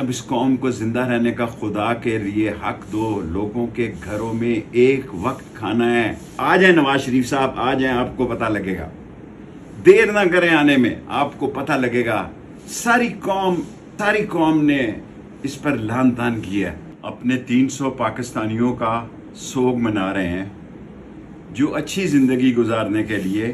اب اس قوم کو زندہ رہنے کا خدا کے لیے حق دو. لوگوں کے گھروں میں ایک وقت کھانا ہے. آ جائیں نواز شریف صاحب، آ جائیں، آپ کو پتہ لگے گا. دیر نہ کریں آنے میں، آپ کو پتہ لگے گا. ساری قوم نے اس پر لعن طعن کیا. اپنے 300 پاکستانیوں کا سوگ منا رہے ہیں جو اچھی زندگی گزارنے کے لیے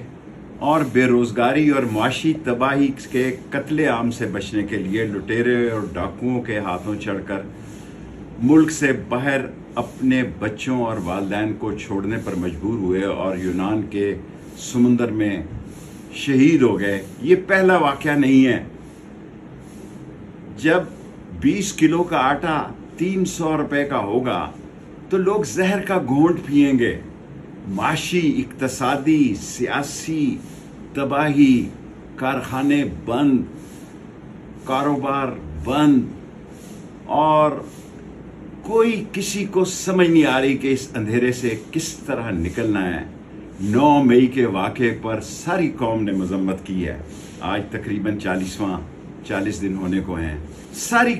اور بے روزگاری اور معاشی تباہی کے قتل عام سے بچنے کے لیے لٹیرے اور ڈاکوؤں کے ہاتھوں چڑھ کر ملک سے باہر اپنے بچوں اور والدین کو چھوڑنے پر مجبور ہوئے اور یونان کے سمندر میں شہید ہو گئے. یہ پہلا واقعہ نہیں ہے. جب 20 کلو کا آٹا 300 روپے کا ہوگا تو لوگ زہر کا گھونٹ پئیں گے. معاشی، اقتصادی، سیاسی تباہی، کارخانے بند، کاروبار بند، اور کوئی کسی کو سمجھ نہیں آ رہی کہ اس اندھیرے سے کس طرح نکلنا ہے. 9 مئی کے واقعے پر ساری قوم نے مذمت کی ہے. آج تقریباً 40 دن ہونے کو ہیں. ساری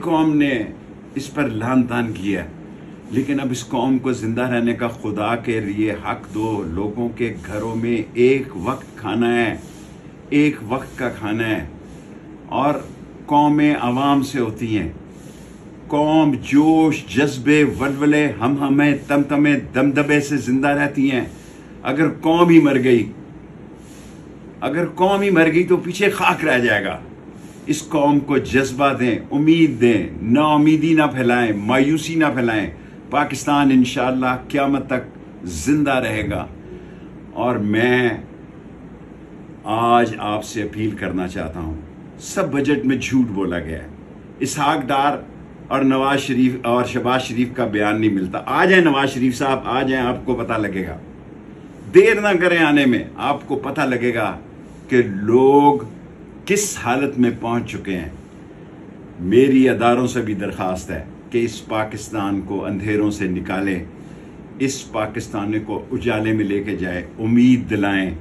قوم نے اس پر لعن طعن کیا. لیکن اب اس قوم کو زندہ رہنے کا خدا کے لیے حق دو. لوگوں کے گھروں میں ایک وقت کھانا ہے، ایک وقت کا کھانا ہے. اور قومیں عوام سے ہوتی ہیں. قوم جوش، جذبے، ولولے، ہمیں، تمتمے، دمدمے سے زندہ رہتی ہیں. اگر قوم ہی مر گئی تو پیچھے خاک رہ جائے گا. اس قوم کو جذبہ دیں، امید دیں، نا امیدی نہ پھیلائیں، مایوسی نہ پھیلائیں. پاکستان انشاءاللہ قیامت تک زندہ رہے گا. اور میں آج آپ سے اپیل کرنا چاہتا ہوں. سب بجٹ میں جھوٹ بولا گیا ہے. اسحاق ڈار اور نواز شریف اور شہباز شریف کا بیان نہیں ملتا. آ جائیں نواز شریف صاحب، آ جائیں، آپ کو پتہ لگے گا. دیر نہ کریں آنے میں، آپ کو پتہ لگے گا کہ لوگ کس حالت میں پہنچ چکے ہیں. میری اداروں سے بھی درخواست ہے کہ اس پاکستان کو اندھیروں سے نکالیں، اس پاکستان کو اجالے میں لے کے جائے، امید دلائیں.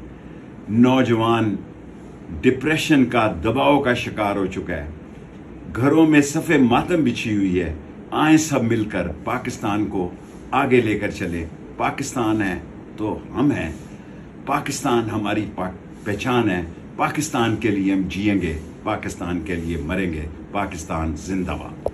نوجوان ڈپریشن کا، دباؤ کا شکار ہو چکا ہے. گھروں میں صف ماتم بچھی ہوئی ہے. آئیں سب مل کر پاکستان کو آگے لے کر چلیں. پاکستان ہے تو ہم ہیں. پاکستان ہماری پہچان ہے. پاکستان کے لیے ہم جئیں گے، پاکستان کے لیے مریں گے. پاکستان زندہ باد.